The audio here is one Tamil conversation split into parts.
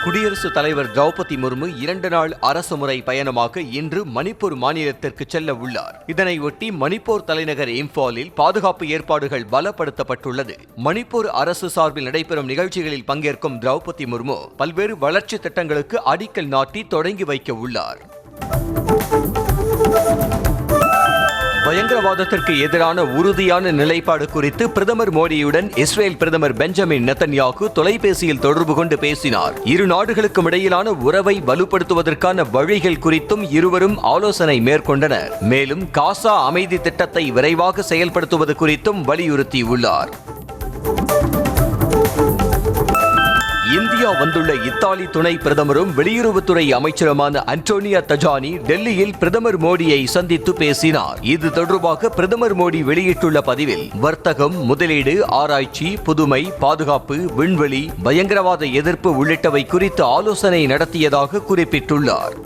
குடியரசுத் தலைவர் திரௌபதி முர்மு 2 நாள் அரசுமுறை பயணமாக இன்று மணிப்பூர் மாநிலத்திற்கு செல்ல உள்ளார். இதனையொட்டி மணிப்பூர் தலைநகர் இம்பாலில் பாதுகாப்பு ஏற்பாடுகள் பலப்படுத்தப்பட்டுள்ளது. மணிப்பூர் அரசு சார்பில் நடைபெறும் நிகழ்ச்சிகளில் பங்கேற்கும் திரௌபதி முர்மு பல்வேறு வளர்ச்சி திட்டங்களுக்கு அடிக்கல் நாட்டி தொடங்கி வைக்க உள்ளார். பயங்கரவாதத்திற்கு எதிரான உறுதியான நிலைப்பாடு குறித்து பிரதமர் மோடியுடன் இஸ்ரேல் பிரதமர் பெஞ்சமின் நெத்தன்யாகு தொலைபேசியில் தொடர்பு கொண்டு பேசினார். இரு நாடுகளுக்கும் இடையிலான உறவை வலுப்படுத்துவதற்கான வழிகள் குறித்தும் இருவரும் ஆலோசனை மேற்கொண்டனர். மேலும் காசா அமைதி திட்டத்தை விரைவாக செயல்படுத்துவது குறித்தும் வலியுறுத்தியுள்ளார். இந்தியா வந்துள்ள இத்தாலி துணை பிரதமரும் வெளியுறவுத்துறை அமைச்சருமான அன்டோனியோ தஜானி டெல்லியில் பிரதமர் மோடியை சந்தித்து பேசினார். இது தொடர்பாக பிரதமர் மோடி வெளியிட்டுள்ள பதிவில் வர்த்தகம், முதலீடு, ஆராய்ச்சி, புதுமை, பாதுகாப்பு, விண்வெளி, பயங்கரவாத எதிர்ப்பு உள்ளிட்டவை குறித்து ஆலோசனை நடத்தியதாக குறிப்பிட்டுள்ளார்.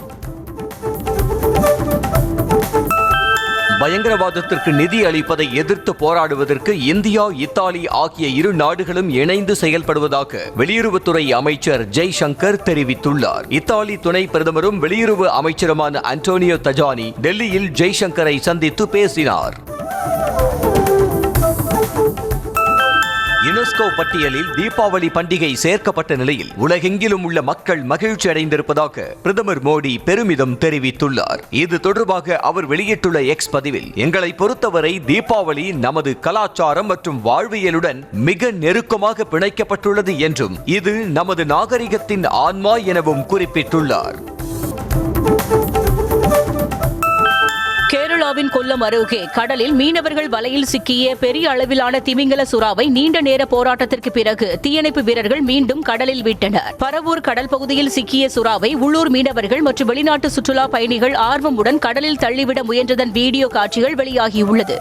பயங்கரவாதத்திற்கு நிதி அளிப்பதை எதிர்த்து போராடுவதற்கு இந்தியா, இத்தாலி ஆகிய இரு நாடுகளும் இணைந்து செயல்படுவதாக வெளியுறவுத்துறை அமைச்சர் ஜெய்சங்கர் தெரிவித்துள்ளார். இத்தாலி துணை பிரதமரும் வெளியுறவு அமைச்சருமான அன்டோனியோ தஜானி டெல்லியில் ஜெய்சங்கரை சந்தித்து பேசினார். யுனெஸ்கோ பட்டியலில் தீபாவளி பண்டிகை சேர்க்கப்பட்ட நிலையில் உலகெங்கிலும் உள்ள மக்கள் மகிழ்ச்சி அடைந்திருப்பதாக பிரதமர் மோடி பெருமிதம் தெரிவித்துள்ளார். இது தொடர்பாக அவர் வெளியிட்டுள்ள எக்ஸ் பதிவில், எங்களை பொறுத்தவரை தீபாவளி நமது கலாச்சாரம் மற்றும் வாழ்வியலுடன் மிக நெருக்கமாக பிணைக்கப்பட்டுள்ளது என்றும் இது நமது நாகரிகத்தின் ஆன்மா எனவும் குறிப்பிட்டுள்ளார். கேரளாவின் கொல்லம் அருகே கடலில் மீனவர்கள் வலையில் சிக்கிய பெரிய அளவிலான திமிங்கல சுறாவை நீண்ட நேர போராட்டத்திற்கு பிறகு தீயணைப்பு வீரர்கள் மீண்டும் கடலில் விட்டனர். பரவூர் கடல் பகுதியில் சிக்கிய சுறாவை உள்ளூர் மீனவர்கள் மற்றும் வெளிநாட்டு சுற்றுலா பயணிகள் ஆர்வமுடன் கடலில் தள்ளிவிட முயன்றதன் வீடியோ காட்சிகள் வெளியாகியுள்ளது.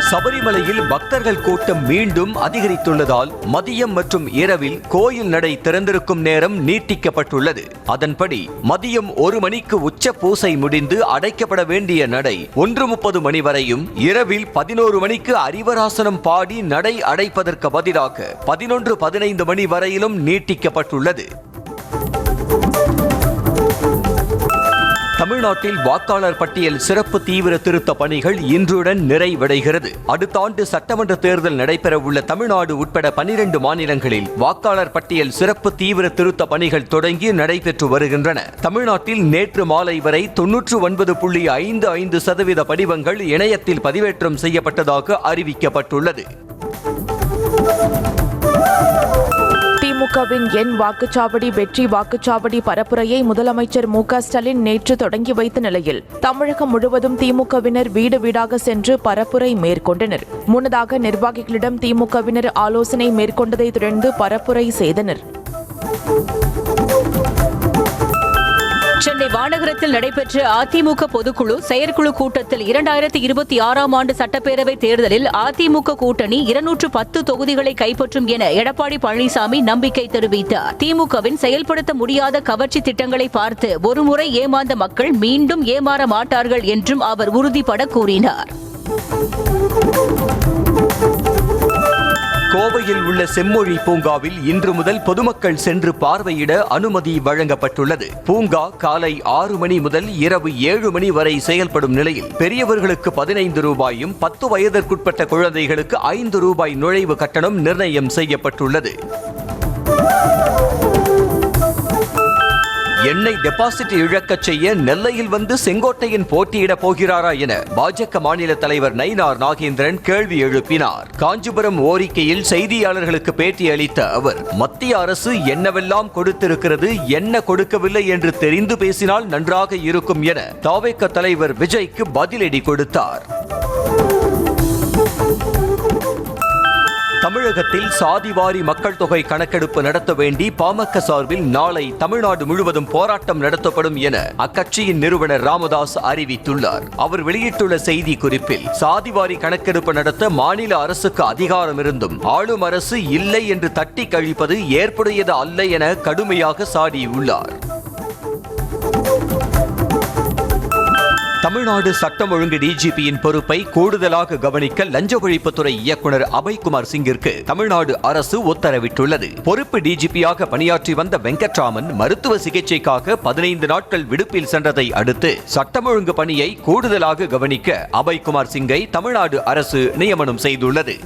சபரிமலையில் பக்தர்கள் கூட்டம் மீண்டும் அதிகரித்துள்ளதால் மதியம் மற்றும் இரவில் கோயில் நடை திறந்திருக்கும் நேரம் நீட்டிக்கப்பட்டுள்ளது. அதன்படி மதியம் 1 மணிக்கு உச்ச பூசை முடிந்து அடைக்கப்பட வேண்டிய நடை 1:30 மணி வரையும், இரவில் 11 மணிக்கு அரிவராசனம் பாடி நடை அடைப்பதற்கு பதிலாக 11:15 மணி வரையிலும் நீட்டிக்கப்பட்டுள்ளது. தமிழ்நாட்டில் வாக்காளர் பட்டியல் சிறப்பு தீவிர திருத்த பணிகள் இன்றுடன் நிறைவடைகிறது. அடுத்த ஆண்டு சட்டமன்ற தேர்தல் நடைபெறவுள்ள தமிழ்நாடு உட்பட 12 மாநிலங்களில் வாக்காளர் பட்டியல் சிறப்பு தீவிர திருத்த பணிகள் தொடங்கி நடைபெற்று வருகின்றன. தமிழ்நாட்டில் நேற்று மாலை வரை 99.55% படிவங்கள் இணையத்தில் பதிவேற்றம் செய்யப்பட்டதாக அறிவிக்கப்பட்டுள்ளது. திமுகவின் எண் வாக்குச்சாவடி வெற்றி வாக்குச்சாவடி பரப்புரையை முதலமைச்சர் மு.க. ஸ்டாலின் நேற்று தொடங்கி வைத்த நிலையில் தமிழகம் முழுவதும் திமுகவினர் வீடு வீடாக சென்று பரப்புரை மேற்கொண்டனர். முன்னதாக நிர்வாகிகளிடம் திமுகவினர் ஆலோசனை மேற்கொண்டதை தொடர்ந்து பரப்புரை செய்தனர். சென்னை வானகரத்தில் நடைபெற்ற அதிமுக பொதுக்குழு செயற்குழு கூட்டத்தில் 2026ஆம் ஆண்டு சட்டப்பேரவை தேர்தலில் அதிமுக கூட்டணி 210 தொகுதிகளை கைப்பற்றும் என எடப்பாடி பழனிசாமி நம்பிக்கை தெரிவித்தார். திமுகவின் செயல்படுத்த முடியாத கவர்ச்சி திட்டங்களை பார்த்து ஒருமுறை ஏமாந்த மக்கள் மீண்டும் ஏமாற மாட்டார்கள் என்றும் அவர் உறுதிபட கூறினார். கோவையில் உள்ள செம்மொழி பூங்காவில் இன்று முதல் பொதுமக்கள் சென்று பார்வையிட அனுமதி வழங்கப்பட்டுள்ளது. பூங்கா காலை 6 மணி முதல் இரவு 7 மணி வரை செயல்படும் நிலையில் பெரியவர்களுக்கு 15 ரூபாயும் 10 வயதிற்குட்பட்ட குழந்தைகளுக்கு 5 ரூபாய் நுழைவு கட்டணம் நிர்ணயம் செய்யப்பட்டுள்ளது. எண்ணெய் டெபாசிட் இழக்கச் செய்ய நெல்லையில் வந்து செங்கோட்டையன் போட்டியிடப் போகிறாரா என பாஜக மாநில தலைவர் நயினார் நாகேந்திரன் கேள்வி எழுப்பினார். காஞ்சிபுரம் ஓரிக்கையில் செய்தியாளர்களுக்கு பேட்டி அளித்த அவர், மத்திய அரசு என்னவெல்லாம் கொடுத்திருக்கிறது, என்ன கொடுக்கவில்லை என்று தெரிந்து பேசினால் நன்றாக இருக்கும் என தவேக தலைவர் விஜய்க்கு பதிலடி கொடுத்தார். தமிழகத்தில் சாதிவாரி மக்கள் தொகை கணக்கெடுப்பு நடத்த வேண்டி பாமக சார்பில் நாளை தமிழ்நாடு முழுவதும் போராட்டம் நடத்தப்படும் என அக்கட்சியின் நிறுவனர் ராமதாஸ் அறிவித்துள்ளார். அவர் வெளியிட்டுள்ள செய்தி குறிப்பில், சாதிவாரி கணக்கெடுப்பு நடத்த மாநில அரசுக்கு அதிகாரம் இருந்தும் ஆளும் அரசு இல்லை என்று தட்டி கழிப்பது ஏற்புடையது அல்ல என கடுமையாக சாடியுள்ளார். தமிழ்நாடு சட்டம் ஒழுங்கு டிஜிபியின் பொறுப்பை கூடுதலாக கவனிக்க லஞ்ச ஒழிப்புத்துறை இயக்குனர் அபய்குமார் சிங்கிற்கு தமிழ்நாடு அரசு உத்தரவிட்டுள்ளது. பொறுப்பு டிஜிபியாக பணியாற்றி வந்த வெங்கட்ராமன் மருத்துவ சிகிச்சைக்காக 15 நாட்கள் விடுப்பில் சென்றதை அடுத்து சட்டம் ஒழுங்கு பணியை கூடுதலாக கவனிக்க அபய்குமார் சிங்கை தமிழ்நாடு அரசு நியமனம் செய்துள்ளது.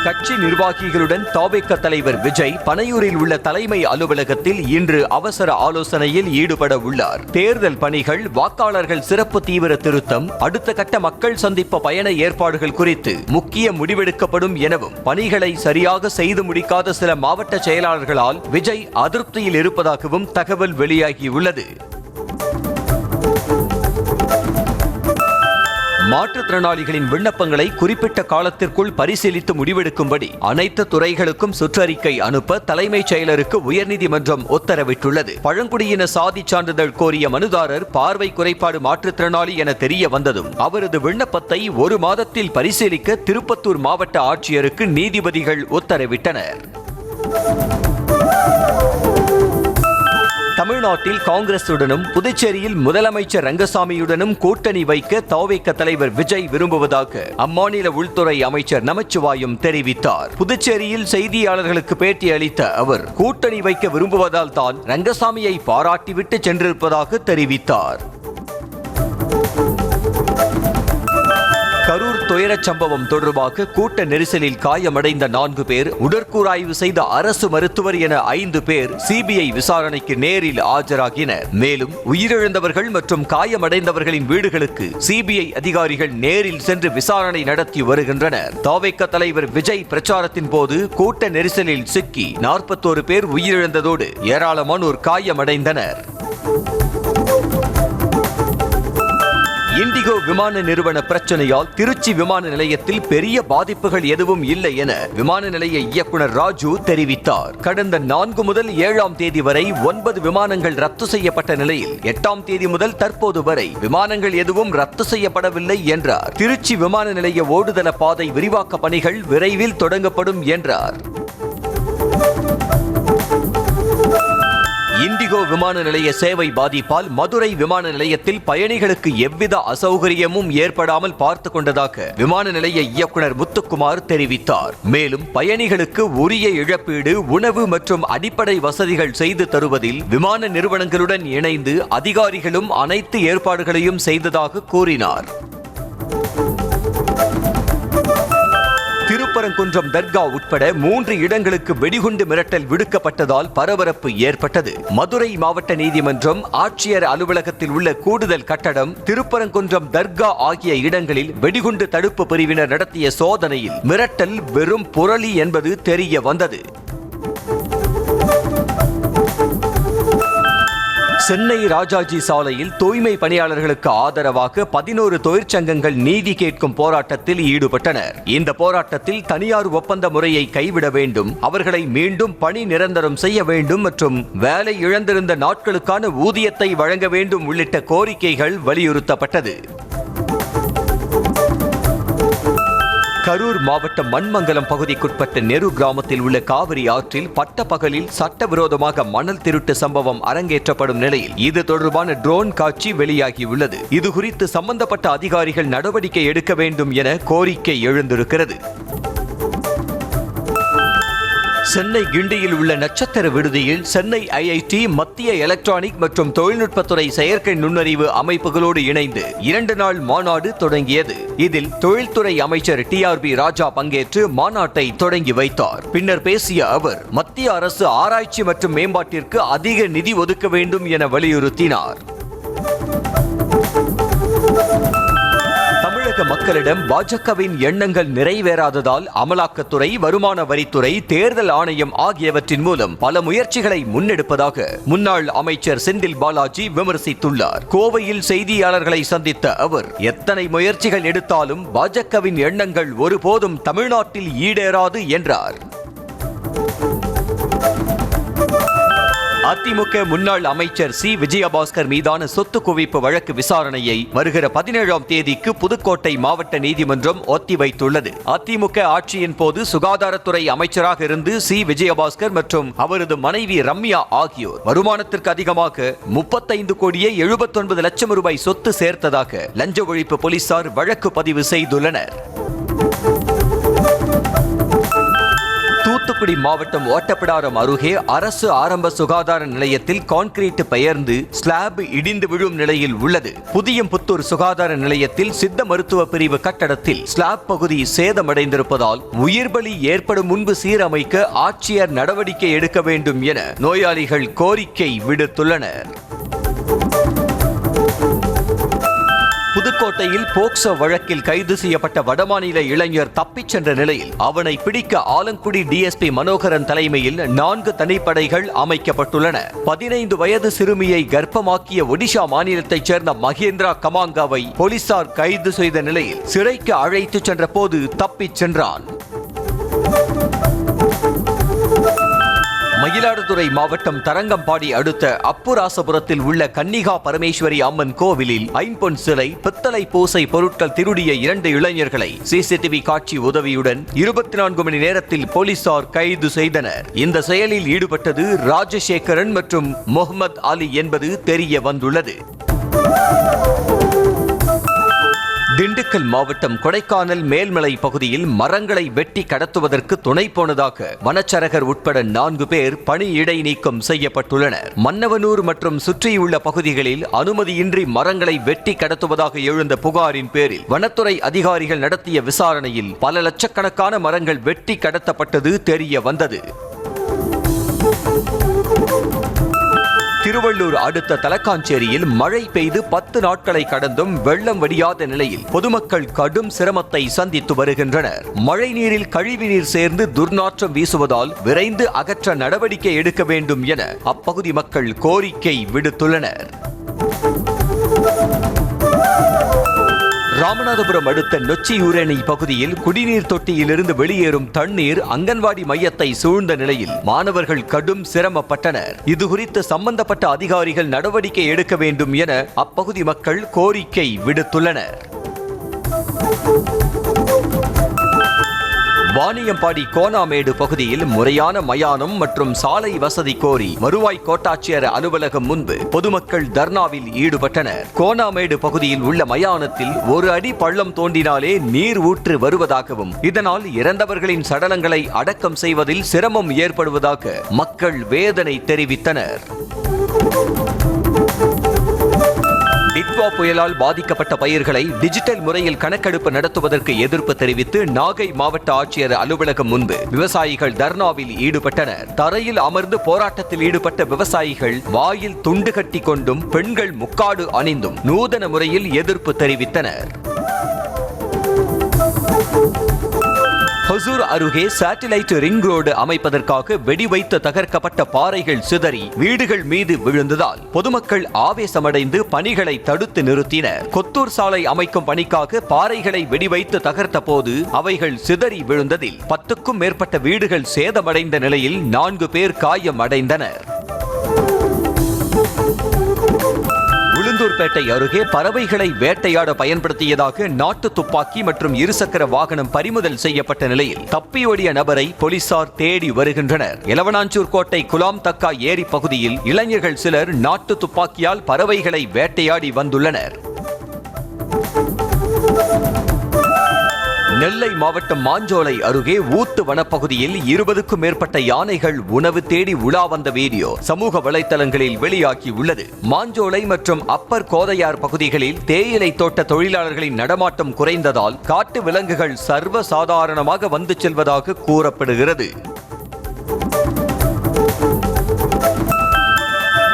கட்சி நிர்வாகிகளுடன் தவேக தலைவர் விஜய் பனையூரில் உள்ள தலைமை அலுவலகத்தில் இன்று அவசர ஆலோசனையில் ஈடுபட உள்ளார். தேர்தல் பணிகள், வாக்காளர்கள் சிறப்பு தீவிர திருத்தம், அடுத்த கட்ட மக்கள் சந்திப்பு பயண ஏற்பாடுகள் குறித்து முக்கிய முடிவெடுக்கப்படும் எனவும் பணிகளை சரியாக செய்து முடிக்காத சில மாவட்ட செயலாளர்களால் விஜய் அதிருப்தியில் இருப்பதாகவும் தகவல் வெளியாகியுள்ளது. மாற்றுத்திறனாளிகளின் விண்ணப்பங்களை குறிப்பிட்ட காலத்திற்குள் பரிசீலித்து முடிவெடுக்கும்படி அனைத்து துறைகளுக்கும் சுற்றறிக்கை அனுப்ப தலைமைச் செயலருக்கு உயர்நீதிமன்றம் உத்தரவிட்டுள்ளது. பழங்குடியின சாதி சான்றிதழ் கோரிய மனுதாரர் பார்வை குறைபாடு மாற்றுத்திறனாளி என தெரிய வந்ததும் அவரது விண்ணப்பத்தை 1 மாதத்தில் பரிசீலிக்க திருப்பத்தூர் மாவட்ட ஆட்சியருக்கு நீதிபதிகள் உத்தரவிட்டனர். தமிழ்நாட்டில் காங்கிரசுடனும் புதுச்சேரியில் முதலமைச்சர் ரங்கசாமியுடனும் கூட்டணி வைக்க தவேக தலைவர் விஜய் விரும்புவதாக அம்மாநில உள்துறை அமைச்சர் நமச்சிவாயம் தெரிவித்தார். புதுச்சேரியில் செய்தியாளர்களுக்கு பேட்டி அளித்த அவர் கூட்டணி வைக்க விரும்புவதால் தான் ரங்கசாமியை பாராட்டிவிட்டு சென்றிருப்பதாக தெரிவித்தார். கரூர் துயரச் சம்பவம் தொடர்பாக கூட்ட நெரிசலில் காயமடைந்த 4 பேர், உடற்கூறாய்வு செய்த அரசு மருத்துவர் என 5 பேர் சிபிஐ விசாரணைக்கு நேரில் ஆஜராகினர். மேலும் உயிரிழந்தவர்கள் மற்றும் காயமடைந்தவர்களின் வீடுகளுக்கு சிபிஐ அதிகாரிகள் நேரில் சென்று விசாரணை நடத்தி வருகின்றனர். தவேக தலைவர் விஜய் பிரச்சாரத்தின் போது கூட்ட நெரிசலில் சிக்கி 41 பேர் உயிரிழந்ததோடு ஏராளமானோர் காயமடைந்தனர். இண்டிகோ விமான நிறுவன பிரச்சனையால் திருச்சி விமான நிலையத்தில் பெரிய பாதிப்புகள் எதுவும் இல்லை என விமான நிலைய இயக்குனர் ராஜு தெரிவித்தார். கடந்த 4 முதல் 7ஆம் தேதி வரை 9 விமானங்கள் ரத்து செய்யப்பட்ட நிலையில் 8ஆம் தேதி முதல் தற்போது வரை விமானங்கள் எதுவும் ரத்து செய்யப்படவில்லை என்றார். திருச்சி விமான நிலைய ஓடுதள பாதை விரிவாக்க பணிகள் விரைவில் தொடங்கப்படும் என்றார். இண்டிகோ விமான நிலைய சேவை பாதிப்பால் மதுரை விமான நிலையத்தில் பயணிகளுக்கு எவ்வித அசௌகரியமும் ஏற்படாமல் பார்த்துக் கொண்டதாக விமான நிலைய இயக்குனர் முத்துக்குமார் தெரிவித்தார். மேலும் பயணிகளுக்கு உரிய இழப்பீடு, உணவு மற்றும் அடிப்படை வசதிகள் செய்து தருவதில் விமான நிறுவனங்களுடன் இணைந்து அதிகாரிகளும் அனைத்து ஏற்பாடுகளையும் செய்ததாக கூறினார். திருப்பரங்குன்றம் தர்கா உட்பட 3 இடங்களுக்கு வெடிகுண்டு மிரட்டல் விடுக்கப்பட்டதால் பரபரப்பு ஏற்பட்டது. மதுரை மாவட்ட நீதிமன்றம், ஆட்சியர் அலுவலகத்தில் உள்ள கூடுதல் கட்டடம், திருப்பரங்குன்றம் தர்கா ஆகிய இடங்களில் வெடிகுண்டு தடுப்பு பிரிவினர் நடத்திய சோதனையில் மிரட்டல் வெறும் புரளி என்பது தெரிய வந்தது. சென்னை ராஜாஜி சாலையில் தூய்மை பணியாளர்களுக்கு ஆதரவாக 11 தொழிற்சங்கங்கள் நீதி கேட்கும் போராட்டத்தில் ஈடுபட்டனர். இந்த போராட்டத்தில் தனியார் ஒப்பந்த முறையை கைவிட வேண்டும், அவர்களை மீண்டும் பணி நிரந்தரம் செய்ய வேண்டும் மற்றும் வேலை இழந்திருந்த நாட்களுக்கான ஊதியத்தை வழங்க வேண்டும் உள்ளிட்ட கோரிக்கைகள் வலியுறுத்தப்பட்டது. கரூர் மாவட்டம் மண்மங்கலம் பகுதிக்குட்பட்ட நெரு கிராமத்தில் உள்ள காவிரி ஆற்றில் பட்டப்பகலில் சட்டவிரோதமாக மணல் திருட்டு சம்பவம் அரங்கேற்றப்படும் நிலையில் இது தொடர்பான ட்ரோன் காட்சி வெளியாகியுள்ளது. இதுகுறித்து சம்பந்தப்பட்ட அதிகாரிகள் நடவடிக்கை எடுக்க வேண்டும் என கோரிக்கை எழுந்திருக்கிறது. சென்னை கிண்டியில் உள்ள நட்சத்திர விடுதியில் சென்னை ஐஐடி, மத்திய எலக்ட்ரானிக் மற்றும் தொழில்நுட்பத்துறை செயற்கை நுண்ணறிவு அமைப்புகளோடு இணைந்து 2 நாள் மாநாடு தொடங்கியது. இதில் தொழில்துறை அமைச்சர் TRB ராஜா பங்கேற்று மாநாட்டை தொடங்கி வைத்தார். பின்னர் பேசிய அவர் மத்திய அரசு ஆராய்ச்சி மற்றும் மேம்பாட்டிற்கு அதிக நிதி ஒதுக்க வேண்டும் என வலியுறுத்தினார். மக்களிடம் பாஜகவின் எண்ணங்கள் நிறைவேறாததால் அமலாக்கத்துறை, வருமான வரித்துறை, தேர்தல் ஆணையம் ஆகியவற்றின் மூலம் பல முயற்சிகளை முன்னெடுப்பதாக முன்னாள் அமைச்சர் செந்தில் பாலாஜி விமர்சித்துள்ளார். கோவையில் செய்தியாளர்களை சந்தித்த அவர் எத்தனை முயற்சிகள் எடுத்தாலும் பாஜகவின் எண்ணங்கள் ஒருபோதும் தமிழ்நாட்டில் ஈடேறாது என்றார். அதிமுக முன்னாள் அமைச்சர் சி விஜயபாஸ்கர் மீதான சொத்து குவிப்பு வழக்கு விசாரணையை வருகிற 17ஆம் தேதிக்கு புதுக்கோட்டை மாவட்ட நீதிமன்றம் ஒத்திவைத்துள்ளது. அதிமுக ஆட்சியின் போது சுகாதாரத்துறை அமைச்சராக இருந்து சி விஜயபாஸ்கர் மற்றும் அவரது மனைவி ரம்யா ஆகியோர் வருமானத்திற்கு அதிகமாக 35 கோடியே 79 லட்சம் ரூபாய் சொத்து சேர்த்ததாக லஞ்ச ஒழிப்பு போலீசார் வழக்கு பதிவு செய்துள்ளனர். தூத்துக்குடி மாவட்டம் ஓட்டப்பிடாரம் அருகே அரசு ஆரம்ப சுகாதார நிலையத்தில் கான்கிரீட் பெயர்ந்து ஸ்லாப் இடிந்து விழும் நிலையில் உள்ளது. புதியம்புத்தூர் சுகாதார நிலையத்தில் சித்த மருத்துவ பிரிவு கட்டடத்தில் ஸ்லாப் பகுதி சேதமடைந்திருப்பதால் உயிர்பலி ஏற்படும் முன்பு சீரமைக்க ஆட்சியர் நடவடிக்கை எடுக்க வேண்டும் என நோயாளிகள் கோரிக்கை விடுத்துள்ளனர். புதுக்கோட்டையில் போக்சோ வழக்கில் கைது செய்யப்பட்ட வடமாநில இளைஞர் தப்பிச் சென்ற நிலையில் அவனை பிடிக்க ஆலங்குடி டிஎஸ்பி மனோகரன் தலைமையில் 4 தனிப்படைகள் அமைக்கப்பட்டுள்ளன. 15 வயது சிறுமியை கர்ப்பமாக்கிய ஒடிஷா மாநிலத்தைச் சேர்ந்த மகேந்திரா கமாங்காவை போலீசார் கைது செய்த நிலையில் சிறைக்கு அழைத்துச் சென்ற போது தப்பிச் சென்றான். மயிலாடுதுறை மாவட்டம் தரங்கம்பாடி அடுத்த அப்புராசபுரத்தில் உள்ள கன்னிகா பரமேஸ்வரி அம்மன் கோவிலில் ஐம்பொன் சிலை, பித்தளை பூசை பொருட்கள் திருடிய 2 இளைஞர்களை சிசிடிவி காட்சி உதவியுடன் 24 மணி நேரத்தில் போலீசார் கைது செய்தனர். இந்த செயலில் ஈடுபட்டது ராஜசேகரன் மற்றும் முகமது அலி என்பது தெரிய வந்துள்ளது. திண்டுக்கல் மாவட்டம் கொடைக்கானல் மேல்மலை பகுதியில் மரங்களை வெட்டி கடத்துவதற்கு துணை போனதாக வனச்சரகர் உட்பட 4 பேர் பணி இடைநீக்கம் செய்யப்பட்டுள்ளனர். மன்னவனூர் மற்றும் சுற்றியுள்ள பகுதிகளில் அனுமதியின்றி மரங்களை வெட்டி கடத்துவதாக எழுந்த புகாரின் பேரில் வனத்துறை அதிகாரிகள் நடத்திய விசாரணையில் பல லட்சக்கணக்கான மரங்கள் வெட்டி கடத்தப்பட்டது தெரிய வந்தது. திருவள்ளூர் அடுத்த தலக்காஞ்சேரியில் மழை பெய்து 10 நாட்களை கடந்தும் வெள்ளம் வடியாத நிலையில் பொதுமக்கள் கடும் சிரமத்தை சந்தித்து வருகின்றனர். மழை நீரில் கழிவுநீர் சேர்ந்து துர்நாற்றம் வீசுவதால் விரைந்து அகற்ற நடவடிக்கை எடுக்க வேண்டும் என அப்பகுதி மக்கள் கோரிக்கை விடுத்துள்ளனர். ராமநாதபுரம் அடுத்த நொச்சியூரணி பகுதியில் குடிநீர் தொட்டியிலிருந்து வெளியேறும் தண்ணீர் அங்கன்வாடி மையத்தை சூழ்ந்த நிலையில் மாணவர்கள் கடும் சிரமப்பட்டனர். இதுகுறித்து சம்பந்தப்பட்ட அதிகாரிகள் நடவடிக்கை எடுக்க வேண்டும் என அப்பகுதி மக்கள் கோரிக்கை விடுத்துள்ளனர். வாணியம்பாடி கோனாமேடு பகுதியில் முறையான மயானம் மற்றும் சாலை வசதி கோரி வருவாய் கோட்டாட்சியர் அலுவலகம் முன்பு பொதுமக்கள் தர்ணாவில் ஈடுபட்டனர். கோனாமேடு பகுதியில் உள்ள மயானத்தில் 1 அடி பள்ளம் தோண்டினாலே நீர் ஊற்று வருவதாகவும் இதனால் இறந்தவர்களின் சடலங்களை அடக்கம் செய்வதில் சிரமம் ஏற்படுவதாக மக்கள் வேதனை தெரிவித்தனர். டிட்வா புயலால் பாதிக்கப்பட்ட பயிர்களை டிஜிட்டல் முறையில் கணக்கெடுப்பு நடத்துவதற்கு எதிர்ப்பு தெரிவித்து நாகை மாவட்ட ஆட்சியர் அலுவலகம் முன்பு விவசாயிகள் தர்ணாவில் ஈடுபட்டனர். தரையில் அமர்ந்து போராட்டத்தில் ஈடுபட்ட விவசாயிகள் வாயில் துண்டு கட்டி கொண்டும் பெண்கள் முக்காடு அணிந்தும் நூதன முறையில் எதிர்ப்பு தெரிவித்தனர். ஹொசூர் அருகே சேட்டலைட் ரிங் ரோடு அமைப்பதற்காக வெடிவைத்து தகர்க்கப்பட்ட பாறைகள் சிதறி வீடுகள் மீது விழுந்ததால் பொதுமக்கள் ஆவேசமடைந்து பணிகளை தடுத்து நிறுத்தினர். கொத்தூர் சாலை அமைக்கும் பணிக்காக பாறைகளை வெடிவைத்து தகர்த்த போது அவைகள் சிதறி விழுந்ததில் 10க்கும் மேற்பட்ட வீடுகள் சேதமடைந்த நிலையில் 4 பேர் காயமடைந்தனர். உளுந்தூர்பேட்டை அருகே பறவைகளை வேட்டையாட பயன்படுத்தியதாக நாட்டு துப்பாக்கி மற்றும் இருசக்கர வாகனம் பறிமுதல் செய்யப்பட்ட நிலையில் தப்பியோடிய நபரை போலீசார் தேடி வருகின்றனர். எலவனாஞ்சூர் கோட்டை குலாம் தக்கா ஏரி பகுதியில் இளைஞர்கள் சிலர் நாட்டு துப்பாக்கியால் பறவைகளை வேட்டையாடி வந்துள்ளனர். நெல்லை மாவட்டம் மாஞ்சோலை அருகே ஊத்து வனப்பகுதியில் 20க்கும் மேற்பட்ட யானைகள் உணவு தேடி உலா வந்த வீடியோ சமூக வலைதளங்களில் வெளியாகி உள்ளது. மாஞ்சோலை மற்றும் அப்பர் கோதையார் பகுதிகளில் தேயிலை தோட்ட தொழிலாளர்களின் நடமாட்டம் குறைந்ததால் காட்டு விலங்குகள் சர்வ சாதாரணமாக வந்து செல்வதாக கூறப்படுகிறது.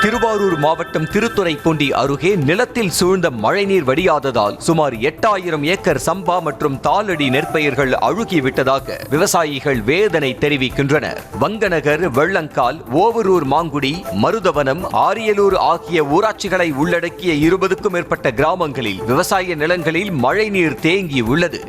திருவாரூர் மாவட்டம் திருத்துறைப்பூண்டி அருகே நிலத்தில் சூழ்ந்த மழைநீர் வடியாததால் சுமார் 8000 ஏக்கர் சம்பா மற்றும் தாளடி நெற்பயிர்கள் அழுகிவிட்டதாக விவசாயிகள் வேதனை தெரிவிக்கின்றனர். வங்கநகர், வெள்ளங்கால், ஓவரூர், மாங்குடி, மருதவனம், ஆரியலூர் ஆகிய ஊராட்சிகளை உள்ளடக்கிய 20க்கும் மேற்பட்ட கிராமங்களில் விவசாய நிலங்களில் மழைநீர் தேங்கி உள்ளது.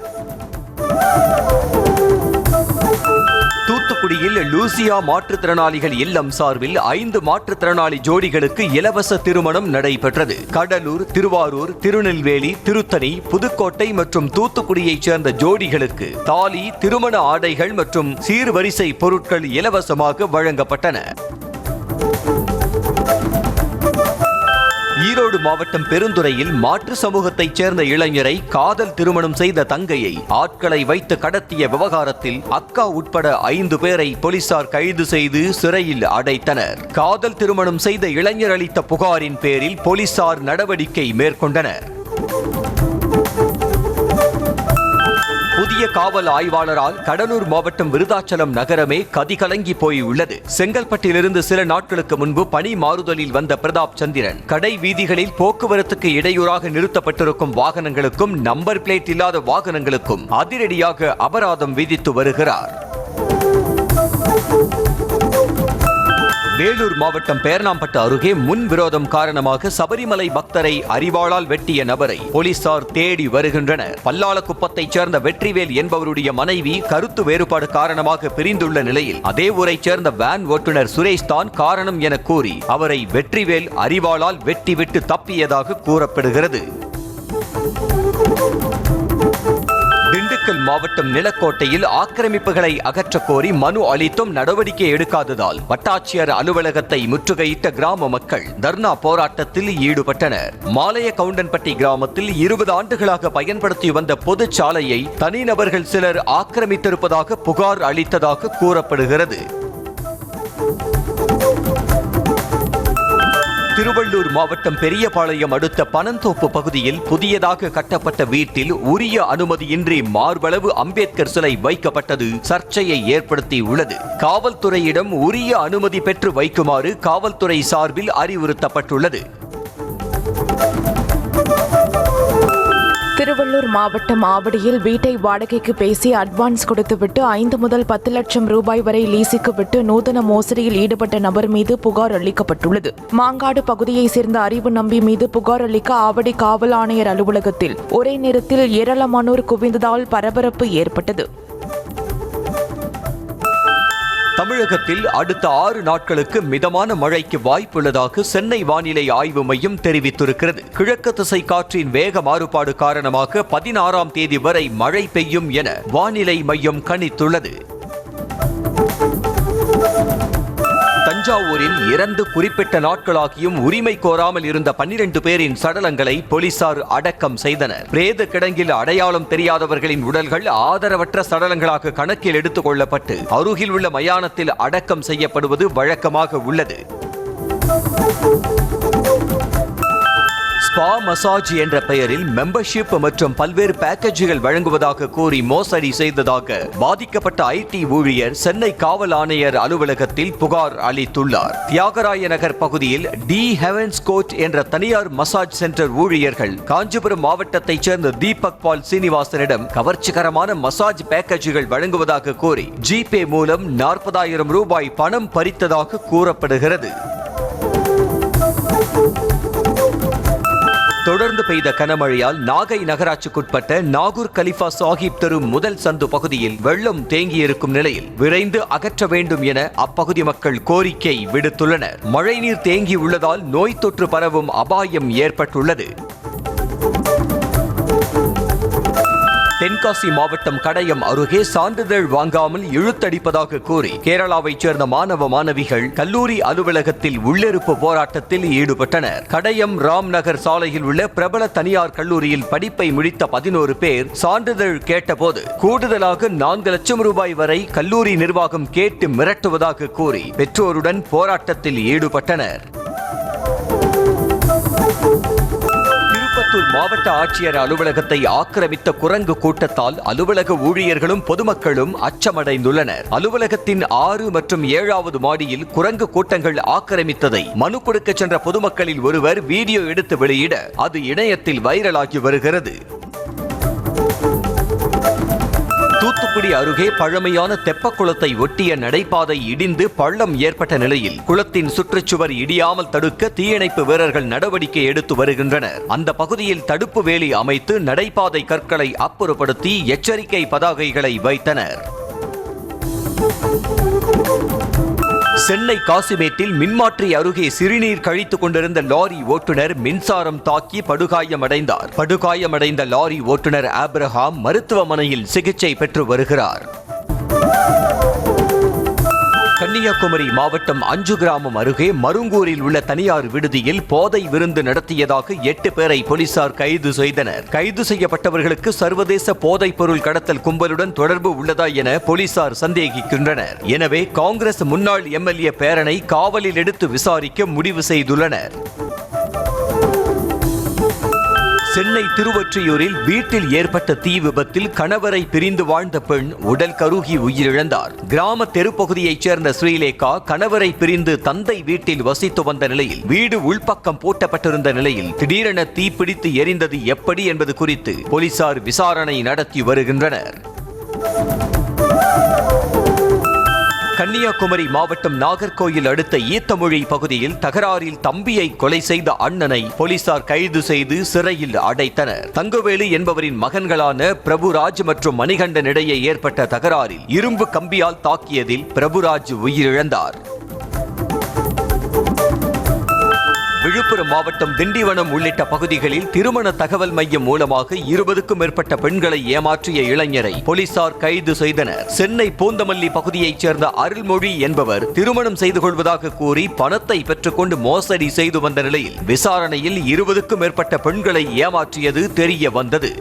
தூத்துக்குடி தூத்துக்குடியில் லூசியா மாற்றுத்திறனாளிகள் இல்லம் சார்பில் 5 மாற்றுத்திறனாளி ஜோடிகளுக்கு இலவச திருமணம் நடைபெற்றது. கடலூர், திருவாரூர், திருநெல்வேலி, திருத்தணி, புதுக்கோட்டை மற்றும் தூத்துக்குடியைச் சேர்ந்த ஜோடிகளுக்கு தாலி, திருமண ஆடைகள் மற்றும் சீர்வரிசை பொருட்கள் இலவசமாக வழங்கப்பட்டன. ஈரோடு மாவட்டம் பெருந்துறையில் மாற்று சமூகத்தைச் சேர்ந்த இளைஞரை காதல் திருமணம் செய்த தங்கையை ஆட்களை வைத்து கடத்திய விவகாரத்தில் அக்கா உட்பட 5 பேரை போலீசார் கைது செய்து சிறையில் அடைத்தனர். காதல் திருமணம் செய்த இளைஞர் அளித்த புகாரின் பேரில் போலீசார் நடவடிக்கை மேற்கொண்டனர். புதிய காவல் ஆய்வாளரால் கடலூர் மாவட்டம் விருதாச்சலம் நகரமே கதிகலங்கி போயுள்ளது. செங்கல்பட்டிலிருந்து சில நாட்களுக்கு முன்பு பணி மாறுதலில் வந்த பிரதாப் சந்திரன் கடை வீதிகளில் போக்குவரத்துக்கு இடையூறாக நிறுத்தப்பட்டிருக்கும் வாகனங்களுக்கும் நம்பர் பிளேட் இல்லாத வாகனங்களுக்கும் அதிரடியாக அபராதம் விதித்து வருகிறார். வேலூர் மாவட்டம் பேர்ணாம்பட்டு அருகே முன்விரோதம் காரணமாக சபரிமலை பக்தரை அரிவாளால் வெட்டிய நபரை போலீசார் தேடி வருகின்றனர். பல்லாளக்குப்பத்தைச் சேர்ந்த வெற்றிவேல் என்பவருடைய மனைவி கருத்து வேறுபாடு காரணமாக பிரிந்துள்ள நிலையில் அதே ஊரைச் சேர்ந்த வேன் ஓட்டுநர் சுரேஷ் தான் காரணம் என கூறி அவரை வெற்றிவேல் அரிவாளால் வெட்டிவிட்டு தப்பியதாக கூறப்படுகிறது. திண்டுக்கல் மாவட்டம் நிலக்கோட்டையில் ஆக்கிரமிப்புகளை அகற்றக் கோரி மனு அளித்தும் நடவடிக்கை எடுக்காததால் வட்டாட்சியர் அலுவலகத்தை முற்றுகையிட்ட கிராம மக்கள் தர்ணா போராட்டத்தில் ஈடுபட்டனர். மாலைய கவுண்டன்பட்டி கிராமத்தில் 20 ஆண்டுகளாக பயன்படுத்தி வந்த பொதுச்சாலையை தனிநபர்கள் சிலர் ஆக்கிரமித்திருப்பதாக புகார் அளித்ததாக கூறப்படுகிறது. திருவள்ளூர் மாவட்டம் பெரியபாளையம் அடுத்த பனந்தோப்பு பகுதியில் புதியதாக கட்டப்பட்ட வீட்டில் உரிய அனுமதியின்றி மார்பளவு அம்பேத்கர் சிலை வைக்கப்பட்டது சர்ச்சையை ஏற்படுத்தி உள்ளது. காவல்துறையிடம் உரிய அனுமதி பெற்று வைக்குமாறு காவல்துறை சார்பில் அறிவுறுத்தப்பட்டுள்ளது. திருவள்ளூர் மாவட்டம் ஆவடியில் வீட்டை வாடகைக்கு பேசி அட்வான்ஸ் கொடுத்துவிட்டு 5 முதல் 10 லட்சம் ரூபாய் வரை லீஸுக்கு விட்டு நூதன மோசடியில் ஈடுபட்ட நபர் மீது புகார் அளிக்கப்பட்டுள்ளது. மாங்காடு பகுதியைச் சேர்ந்த அறிவு நம்பி மீது புகார் அளிக்க ஆவடி காவல் ஆணையர் அலுவலகத்தில் ஒரே நேரத்தில் ஏராளமானோர் குவிந்ததால் பரபரப்பு ஏற்பட்டது. தமிழகத்தில் அடுத்த 6 நாட்களுக்கு மிதமான மழைக்கு வாய்ப்புள்ளதாக சென்னை வானிலை ஆய்வு மையம் தெரிவித்திருக்கிறது. கிழக்கு திசை காற்றின் வேக மாறுபாடு காரணமாக 16ஆம் தேதி வரை மழை பெய்யும் என வானிலை மையம் கணித்துள்ளது. தஞ்சாவூரில் இறந்து குறிப்பிட்ட நாட்களாகியும் உரிமை கோராமல் இருந்த 12 பேரின் சடலங்களை போலீசார் அடக்கம் செய்தனர். பிரேத கிடங்கில் அடையாளம் தெரியாதவர்களின் உடல்கள் ஆதரவற்ற சடலங்களாக கணக்கில் எடுத்துக் கொள்ளப்பட்டு அருகில் உள்ள மயானத்தில் அடக்கம் செய்யப்படுவது வழக்கமாக உள்ளது. ஸ்பா மசாஜ் என்ற பெயரில் மெம்பர்ஷிப் மற்றும் பல்வேறு பேக்கேஜுகள் வழங்குவதாக கூறி மோசடி செய்ததாக பாதிக்கப்பட்ட ஐடி ஊழியர் சென்னை காவல் ஆணையர் அலுவலகத்தில் புகார் அளித்துள்ளார். தியாகராய நகர் பகுதியில் டி ஹெவன்ஸ் கோட் என்ற தனியார் மசாஜ் சென்டர் ஊழியர்கள் காஞ்சிபுரம் மாவட்டத்தைச் சேர்ந்த தீபக் பால் சீனிவாசனிடம் கவர்ச்சிகரமான மசாஜ் பேக்கேஜுகள் வழங்குவதாக கூறி ஜிபே மூலம் 40,000 ரூபாய் பணம் பறித்ததாக கூறப்படுகிறது. தொடர்ந்து பெய்த கனமழையால் நாகை நகராட்சிக்குட்பட்ட நாகூர் கலிஃபா சாஹிப் தெரு முதல் சந்து பகுதியில் வெள்ளம் தேங்கியிருக்கும் நிலையில் விரைந்து அகற்ற வேண்டும் என அப்பகுதி மக்கள் கோரிக்கை விடுத்துள்ளனர். மழைநீர் தேங்கியுள்ளதால் நோய் தொற்று பரவும் அபாயம் ஏற்பட்டுள்ளது. தென்காசி மாவட்டம் கடையம் அருகே சான்றிதழ் வாங்காமல் இழுத்தடிப்பதாக கூறி கேரளாவைச் சேர்ந்த மாணவ மாணவிகள் கல்லூரி அலுவலகத்தில் உள்ளிருப்பு போராட்டத்தில் ஈடுபட்டனர். கடையம் ராம் நகர் சாலையில் உள்ள பிரபல தனியார் கல்லூரியில் படிப்பை முடித்த 11 பேர் சான்றிதழ் கேட்டபோது கூடுதலாக 4 லட்சம் ரூபாய் வரை கல்லூரி நிர்வாகம் கேட்டு மிரட்டுவதாக கூறி பெற்றோருடன் போராட்டத்தில் ஈடுபட்டனர். மாவட்ட ஆட்சியர் அலுவலகத்தை ஆக்கிரமித்த குரங்கு கூட்டத்தால் அலுவலக ஊழியர்களும் பொதுமக்களும் அச்சமடைந்துள்ளனர். அலுவலகத்தின் 6 மற்றும் 7வது மாடியில் குரங்கு கூட்டங்கள் ஆக்கிரமித்ததை மனு கொடுக்க சென்ற பொதுமக்களில் ஒருவர் வீடியோ எடுத்து வெளியிட அது இணையத்தில் வைரலாகி வருகிறது. தூத்துக்குடி அருகே பழமையான தெப்பக்குளத்தை ஒட்டிய நடைபாதை இடிந்து பள்ளம் ஏற்பட்ட நிலையில் குளத்தின் சுற்றுச்சுவர் இடியாமல் தடுக்க தீயணைப்பு வீரர்கள் நடவடிக்கை எடுத்து வருகின்றனர். அந்த பகுதியில் தடுப்பு வேலி அமைத்து நடைபாதை கற்களை அப்புறப்படுத்தி எச்சரிக்கை பதாகைகளை வைத்தனர். சென்னை காசிமேட்டில் மின்மாற்றி அருகே சிறுநீர் கழித்துக் கொண்டிருந்த லாரி ஓட்டுநர் மின்சாரம் தாக்கி படுகாயமடைந்தார். படுகாயமடைந்த லாரி ஓட்டுநர் ஆபிரகாம் மருத்துவமனையில் சிகிச்சை பெற்று வருகிறார். கன்னியாகுமரி மாவட்டம் அஞ்சு கிராமம் அருகே மருங்கூரில் உள்ள தனியார் விடுதியில் போதை விருந்து நடத்தியதாக 8 பேரை போலீசார் கைது செய்தனர். கைது செய்யப்பட்டவர்களுக்கு சர்வதேச போதைப் பொருள் கடத்தல் கும்பலுடன் தொடர்பு உள்ளதா என போலீசார் சந்தேகிக்கின்றனர். எனவே காங்கிரஸ் முன்னாள் எம்எல்ஏ பேரனை காவலில் எடுத்து விசாரிக்க முடிவு செய்துள்ளனர். சென்னை திருவொற்றியூரில் வீட்டில் ஏற்பட்ட தீ விபத்தில் கணவரை பிரிந்து வாழ்ந்த பெண் உடல் கருகி உயிரிழந்தார். கிராம தெருப்பகுதியைச் சேர்ந்த ஸ்ரீலேகா கணவரை பிரிந்து தந்தை வீட்டில் வசித்து வந்த நிலையில் வீடு உள்பக்கம் பூட்டப்பட்டிருந்த நிலையில் திடீரென தீப்பிடித்து எரிந்தது எப்படி என்பது குறித்து போலீசார் விசாரணை நடத்தி வருகின்றனர். கன்னியாகுமரி மாவட்டம் நாகர்கோயில் அடுத்த ஈத்தமொழி பகுதியில் தகராறில் தம்பியை கொலை செய்த அண்ணனை போலீசார் கைது செய்து சிறையில் அடைத்தனர். தங்கவேலு என்பவரின் மகன்களான பிரபுராஜ் மற்றும் மணிகண்டன் இடையே ஏற்பட்ட தகராறில் இரும்பு கம்பியால் தாக்கியதில் பிரபுராஜ் உயிரிழந்தார். விழுப்புரம் மாவட்டம் திண்டிவனம் உள்ளிட்ட பகுதிகளில் திருமண தகவல் மையம் மூலமாக 20க்கும் மேற்பட்ட பெண்களை ஏமாற்றிய இளைஞரை போலீசார் கைது செய்தனர். சென்னை பூந்தமல்லி பகுதியைச் சேர்ந்த அருள்மொழி என்பவர் திருமணம் செய்து கொள்வதாக கூறி பணத்தை பெற்றுக்கொண்டு மோசடி செய்து வந்த நிலையில் விசாரணையில் 20க்கும் மேற்பட்ட பெண்களை ஏமாற்றியது தெரிய வந்தது.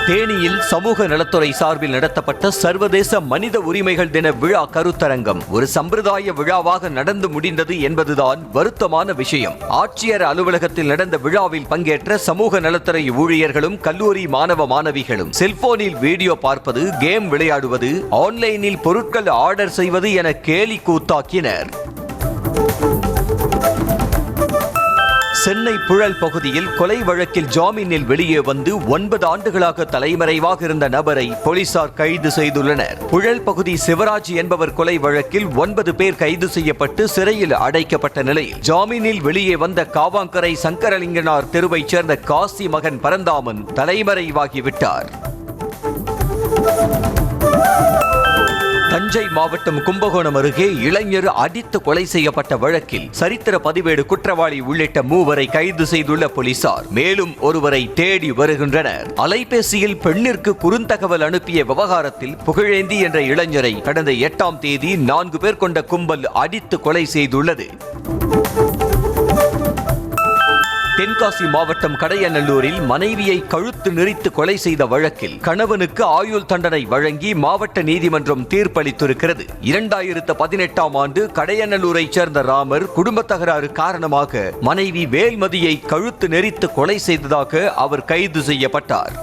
தேனியில் சமூக நலத்துறை சார்பில் நடத்தப்பட்ட சர்வதேச மனித உரிமைகள் தின விழா கருத்தரங்கம் ஒரு சம்பிரதாய விழாவாக நடந்து முடிந்தது என்பதுதான் வருத்தமான விஷயம். ஆட்சியர் அலுவலகத்தில் நடந்த விழாவில் பங்கேற்ற சமூக நலத்துறை ஊழியர்களும் கல்லூரி மாணவ மாணவிகளும் செல்போனில் வீடியோ பார்ப்பது, கேம் விளையாடுவது, ஆன்லைனில் பொருட்கள் ஆர்டர் செய்வது என கேலி கூத்தாக்கினர். சென்னை புழல் பகுதியில் கொலை வழக்கில் ஜாமீனில் வெளியே வந்து 9 ஆண்டுகளாக தலைமறைவாக இருந்த நபரை போலீசார் கைது செய்துள்ளனர். புழல் பகுதி சிவராஜ் என்பவர் கொலை வழக்கில் 9 பேர் கைது செய்யப்பட்டு சிறையில் அடைக்கப்பட்ட நிலையில் ஜாமீனில் வெளியே வந்த காவாங்கரை சங்கரலிங்கனார் தெருவைச் சேர்ந்த காசி மகன் பரந்தாமன் தலைமறைவாகிவிட்டார். தஞ்சை மாவட்டம் கும்பகோணம் அருகே இளைஞர் அடித்து கொலை செய்யப்பட்ட வழக்கில் சரித்திர பதிவேடு குற்றவாளி உள்ளிட்ட 3 வரை கைது செய்துள்ள போலீசார் மேலும் ஒருவரை தேடி வருகின்றனர். அலைபேசியில் பெண்ணிற்கு குறுந்தகவல் அனுப்பிய விவகாரத்தில் புகழேந்தி என்ற இளைஞரை கடந்த 8ஆம் தேதி 4 பேர் கொண்ட கும்பல் அடித்து கொலை செய்துள்ளது. தென்காசி மாவட்டம் கடையநல்லூரில் மனைவியை கழுத்து நெரித்து கொலை செய்த வழக்கில் கணவனுக்கு ஆயுள் தண்டனை வழங்கி மாவட்ட நீதிமன்றம் தீர்ப்பளித்திருக்கிறது. 2018ஆம் ஆண்டு கடையநல்லூரைச் சேர்ந்த ராமர் குடும்ப தகராறு காரணமாக மனைவி வேல்மதியை கழுத்து நெரித்து கொலை செய்ததாக அவர் கைது செய்யப்பட்டார்.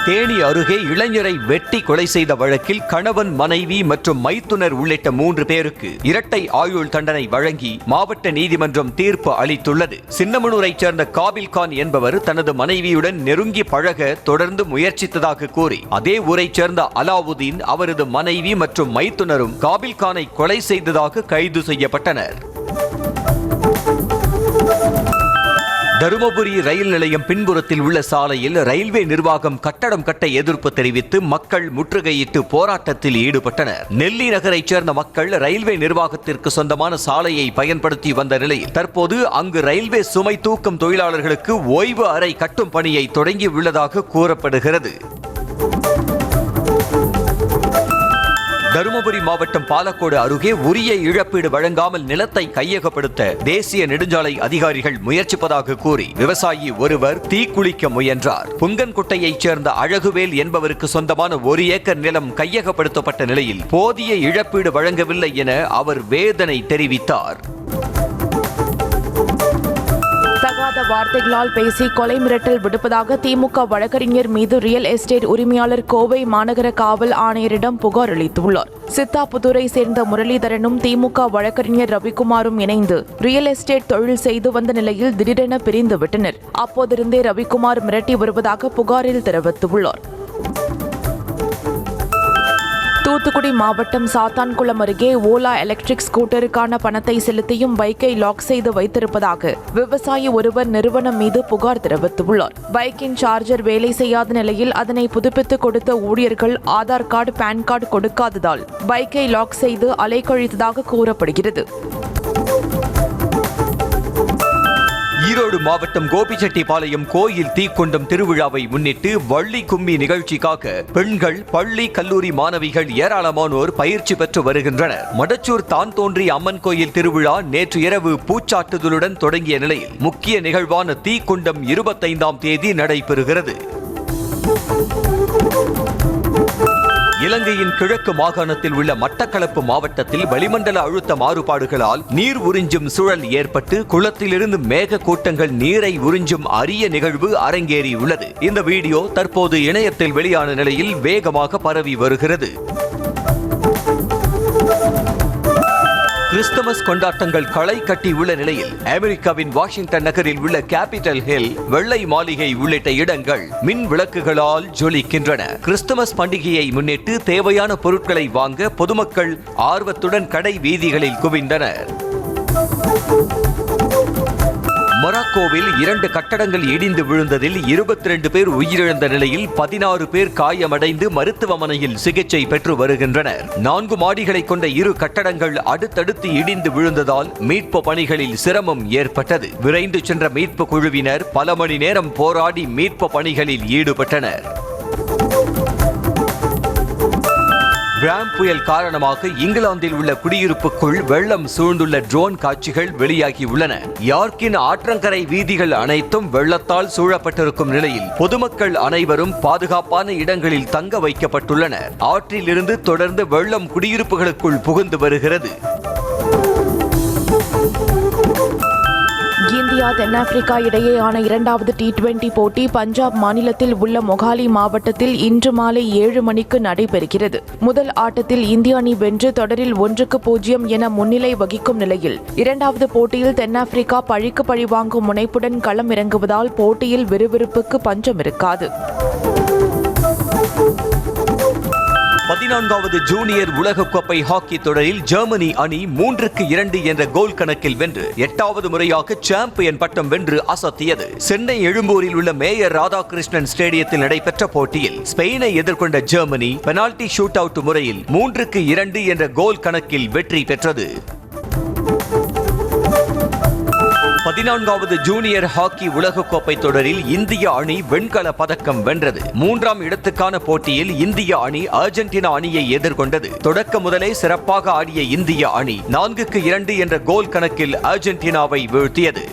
தேனி அருகே இளைஞரை வெட்டி கொலை செய்த வழக்கில் கணவன், மனைவி மற்றும் மைத்துனர் உள்ளிட்ட 3 பேருக்கு இரட்டை ஆயுள் தண்டனை வழங்கி மாவட்ட நீதிமன்றம் தீர்ப்பு அளித்துள்ளது. சின்னமனூரைச் சேர்ந்த காபில்கான் என்பவர் தனது மனைவியுடன் நெருங்கி பழக தொடர்ந்து முயற்சித்ததாக கூறி அதே ஊரைச் சேர்ந்த அலாவுதீன், அவரது மனைவி மற்றும் மைத்துனரும் காபில்கானை கொலை செய்ததாக கைது செய்யப்பட்டனர். தருமபுரி ரயில் நிலையம் பின்புறத்தில் உள்ள சாலையில் ரயில்வே நிர்வாகம் கட்டடம் கட்ட எதிர்ப்பு தெரிவித்து மக்கள் முற்றுகையிட்டு போராட்டத்தில் ஈடுபட்டனர். நெல்லி நகரைச் சேர்ந்த மக்கள் ரயில்வே நிர்வாகத்திற்கு சொந்தமான சாலையை பயன்படுத்தி வந்த நிலையில் தற்போது அங்கு ரயில்வே சுமை தூக்கும் தொழிலாளர்களுக்கு ஓய்வு அறை கட்டும் பணியை தொடங்கி உள்ளதாக கூறப்படுகிறது. தருமபுரி மாவட்டம் பாலக்கோடு அருகே உரிய இழப்பீடு வழங்காமல் நிலத்தை கையகப்படுத்த தேசிய நெடுஞ்சாலை அதிகாரிகள் முயற்சிப்பதாக கூறி விவசாயி ஒருவர் தீக்குளிக்க முயன்றார். புங்கன்குட்டையைச் சேர்ந்த அழகுவேல் என்பவருக்கு சொந்தமான 1 ஏக்கர் நிலம் கையகப்படுத்தப்பட்ட நிலையில் போதிய இழப்பீடு வழங்கவில்லை என அவர் வேதனை தெரிவித்தார். தகாத வார்த்தைகளால் பேசி கொலை மிரட்டல் விடுப்பதாக திமுக வழக்கறிஞர் மீது ரியல் எஸ்டேட் உரிமையாளர் கோவை மாநகர காவல் ஆணையரிடம் புகார் அளித்துள்ளார். சித்தாபுத்தூரை சேர்ந்த முரளிதரனும் திமுக வழக்கறிஞர் ரவிக்குமாரும் இணைந்து ரியல் எஸ்டேட் தொழில் செய்து வந்த நிலையில் திடீரென பிரிந்து விட்டனர். அப்போதிருந்தே ரவிக்குமார் மிரட்டி வருவதாக புகாரில் தெரிவித்துள்ளார். தூத்துக்குடி மாவட்டம் சாத்தான்குளம் அருகே ஓலா எலக்ட்ரிக் ஸ்கூட்டருக்கான பணத்தை செலுத்தியும் பைக்கை லாக் செய்து வைத்திருப்பதாக விவசாயி ஒருவர் நிறுவனம் மீது புகார் தெரிவித்துள்ளார். பைக்கின் சார்ஜர் வேலை செய்யாத நிலையில் அதனை புதுப்பித்து கொடுத்த ஊழியர்கள் ஆதார் கார்டு, பான் கார்டு கொடுக்காததால் பைக்கை லாக் செய்து அலைக்கழித்ததாக கூறப்படுகிறது. ஈரோடு மாவட்டம் கோபிச்செட்டிப்பாளையம் கோயில் தீக்குண்டம் திருவிழாவை முன்னிட்டு வள்ளி கும்மி நிகழ்ச்சிக்காக பெண்கள், பள்ளி, கல்லூரி மாணவிகள் ஏராளமானோர் பயிற்சி பெற்று வருகின்றனர். மடச்சூர் தான் தோன்றி அம்மன் கோயில் திருவிழா நேற்று இரவு பூச்சாட்டுதலுடன் தொடங்கிய நிலையில் முக்கிய நிகழ்வான தீக்குண்டம் 25ஆம் தேதி நடைபெறுகிறது. இலங்கையின் கிழக்கு மாகாணத்தில் உள்ள மட்டக்களப்பு மாவட்டத்தில் வளிமண்டல அழுத்த மாறுபாடுகளால் நீர் உறிஞ்சும் சூழல் ஏற்பட்டு குளத்திலிருந்து மேக கூட்டங்கள் நீரை உறிஞ்சும் அரிய நிகழ்வு அரங்கேறியுள்ளது. இந்த வீடியோ தற்போது இணையத்தில் வெளியான நிலையில் வேகமாக பரவி வருகிறது. கிறிஸ்துமஸ் கொண்டாட்டங்கள் களை கட்டியுள்ள நிலையில் அமெரிக்காவின் வாஷிங்டன் நகரில் உள்ள கேபிட்டல் ஹில், வெள்ளை மாளிகை உள்ளிட்ட இடங்கள் மின் விளக்குகளால் ஜொலிக்கின்றன. கிறிஸ்துமஸ் பண்டிகையை முன்னிட்டு தேவையான பொருட்களை வாங்க பொதுமக்கள் ஆர்வத்துடன் கடை வீதிகளில் குவிந்தனர். மொராக்கோவில் 2 கட்டடங்கள் இடிந்து விழுந்ததில் 22 பேர் உயிரிழந்த நிலையில் 16 பேர் காயமடைந்து மருத்துவமனையில் சிகிச்சை பெற்று வருகின்றனர். 4 மாடிகளை கொண்ட 2 கட்டடங்கள் அடுத்தடுத்து இடிந்து விழுந்ததால் மீட்பு பணிகளில் சிரமம் ஏற்பட்டது. விரைந்து சென்ற மீட்பு குழுவினர் பல மணி நேரம் போராடி மீட்பு பணிகளில் ஈடுபட்டனர். கிராம் புயல் காரணமாக இங்கிலாந்தில் உள்ள குடியிருப்புக்குள் வெள்ளம் சூழ்ந்துள்ள ட்ரோன் காட்சிகள் வெளியாகியுள்ளன. யார்க்கின் ஆற்றங்கரை வீதிகள் அனைத்தும் வெள்ளத்தால் சூழப்பட்டிருக்கும் நிலையில் பொதுமக்கள் அனைவரும் பாதுகாப்பான இடங்களில் தங்க வைக்கப்பட்டுள்ளனர். ஆற்றில் இருந்து தொடர்ந்து வெள்ளம் குடியிருப்புகளுக்குள் புகுந்து வருகிறது. இந்தியா, தென்னாப்பிரிக்கா இடையேயான 2வது T20 போட்டி பஞ்சாப் மாநிலத்தில் உள்ள மொகாலி மாவட்டத்தில் இன்று மாலை 7 மணிக்கு நடைபெறுகிறது. முதல் ஆட்டத்தில் இந்திய அணி வென்று தொடரில் 1-0 என முன்னிலை வகிக்கும் நிலையில் 2வது போட்டியில் தென்னாப்பிரிக்கா பழிக்கு பழி வாங்கும் முனைப்புடன் களம் இறங்குவதால் போட்டியில் விறுவிறுப்புக்கு பஞ்சம் இருக்காது. 14வது ஜூனியர் உலகக்கோப்பை ஹாக்கி தொடரில் ஜெர்மனி அணி 3-2 என்ற கோல் கணக்கில் வென்று 8வது முறையாக சாம்பியன் பட்டம் வென்று அசத்தியது. சென்னை எழும்பூரில் உள்ள மேயர் ராதாகிருஷ்ணன் ஸ்டேடியத்தில் நடைபெற்ற போட்டியில் ஸ்பெயினை எதிர்கொண்ட ஜெர்மனி பெனால்டி ஷூட் அவுட் முறையில் 3-2 என்ற கோல் கணக்கில் வெற்றி பெற்றது. 14வது ஜூனியர் ஹாக்கி உலகக்கோப்பை தொடரில் இந்திய அணி வெண்கல பதக்கம் வென்றது. 3ஆம் இடத்துக்கான போட்டியில் இந்திய அணி அர்ஜென்டினா அணியை எதிர்கொண்டது. தொடக்க முதலே சிறப்பாக ஆடிய இந்திய அணி 4-2 என்ற கோல் கணக்கில் அர்ஜென்டினாவை வீழ்த்தியது.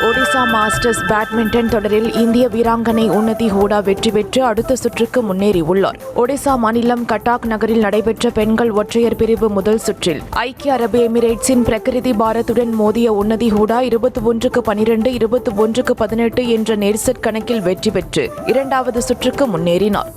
ஒடிசா மாஸ்டர்ஸ் பேட்மிண்டன் தொடரில் இந்திய வீராங்கனை உன்னதி ஹூடா வெற்றி பெற்று அடுத்த சுற்றுக்கு முன்னேறியுள்ளார். ஒடிசா மாநிலம் கட்டாக் நகரில் நடைபெற்ற பெண்கள் ஒற்றையர் பிரிவு முதல் சுற்றில் ஐக்கிய அரபு எமிரேட்ஸின் பிரகிருதி பாரத்துடன் மோதிய உன்னதி ஹூடா 21-12, 21-18 என்ற நேர்செட் கணக்கில் வெற்றி பெற்று 2வது சுற்றுக்கு முன்னேறினார்.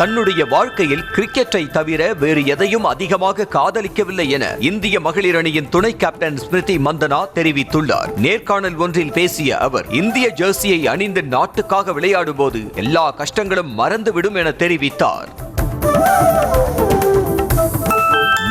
தன்னுடைய வாழ்க்கையில் கிரிக்கெட்டை தவிர வேறு எதையும் அதிகமாக காதலிக்கவில்லை என இந்திய மகளிர் அணியின் துணை கேப்டன் ஸ்மிருதி மந்தனா தெரிவித்துள்ளார். நேர்காணல் ஒன்றில் பேசிய அவர், இந்திய ஜெர்சியை அணிந்து நாட்டுக்காக விளையாடும் போது எல்லா கஷ்டங்களும் மறந்துவிடும் என தெரிவித்தார்.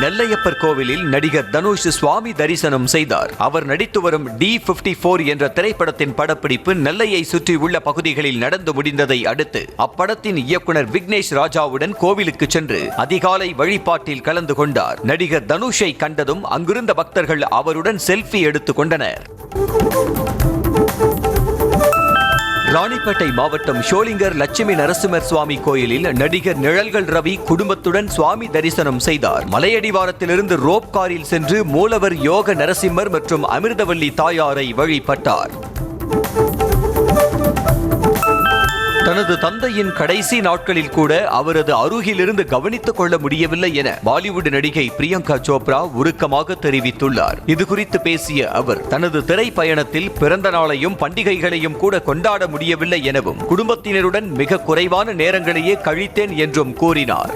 நெல்லையப்பர் கோவிலில் நடிகர் தனுஷ் சுவாமி தரிசனம் செய்தார். அவர் நடித்து வரும் D54 என்ற திரைப்படத்தின் படப்பிடிப்பு நெல்லையை சுற்றி உள்ள பகுதிகளில் நடந்து முடிந்ததை அடுத்து அப்படத்தின் இயக்குனர் விக்னேஷ் ராஜாவுடன் கோவிலுக்கு சென்று அதிகாலை வழிபாட்டில் கலந்து கொண்டார். நடிகர் தனுஷை கண்டதும் அங்கிருந்த பக்தர்கள் அவருடன் செல்ஃபி எடுத்துக் கொண்டனர். ராணிப்பேட்டை மாவட்டம் ஷோலிங்கர் லட்சுமி நரசிம்மர் சுவாமி கோயிலில் நடிகர் நிழல்கள் ரவி குடும்பத்துடன் சுவாமி தரிசனம் செய்தார். மலையடிவாரத்திலிருந்து ரோப் காரில் சென்று மூலவர் யோக நரசிம்மர் மற்றும் அமிர்தவல்லி தாயாரை வழிபட்டார். தனது தந்தையின் கடைசி நாட்களில் கூட அவரது அருகிலிருந்து கவனித்துக் கொள்ள முடியவில்லை என பாலிவுட் நடிகை பிரியங்கா சோப்ரா உருக்கமாக தெரிவித்துள்ளார். இதுகுறித்து பேசிய அவர், தனது திரைப்பயணத்தில் பிறந்த நாளையும் பண்டிகைகளையும் கூட கொண்டாட முடியவில்லை எனவும் குடும்பத்தினருடன் மிக குறைவான நேரங்களையே கழித்தேன் என்றும் கூறினார்.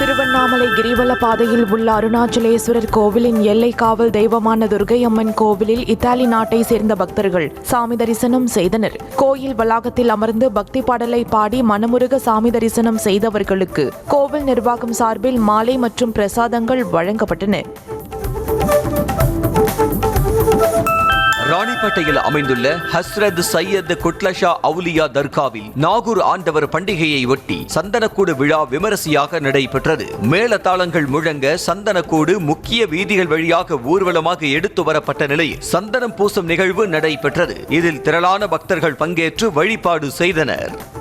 திருவண்ணாமலை திருவண்ணாமலை கிரிவல பாதையில் உள்ள அருணாச்சலேஸ்வரர் கோவிலின் எல்லை காவல் தெய்வமான துர்க்கையம்மன் கோவிலில் இத்தாலி நாட்டை சேர்ந்த பக்தர்கள் சாமி தரிசனம் செய்தனர். கோயில் வளாகத்தில் அமர்ந்து பக்தி பாடலை பாடி மனமுருக சாமி தரிசனம் செய்தவர்களுக்கு கோவில் நிர்வாகம் சார்பில் மாலை மற்றும் பிரசாதங்கள் வழங்கப்பட்டன. ராணிப்பேட்டையில் அமைந்துள்ள ஹஸ்ரத் சையத் குட்லஷா அவுலியா தர்காவில் நாகூர் ஆண்டவர் பண்டிகையை ஒட்டி சந்தனக்கூடு விழா விமரிசையாக நடைபெற்றது. மேளதாளங்கள் முழங்க சந்தனக்கூடு முக்கிய வீதிகள் வழியாக ஊர்வலமாக எடுத்து வரப்பட்ட நிலையில் சந்தனம் பூசும் நிகழ்வு நடைபெற்றது. இதில் திரளான பக்தர்கள் பங்கேற்று வழிபாடு செய்தனர்.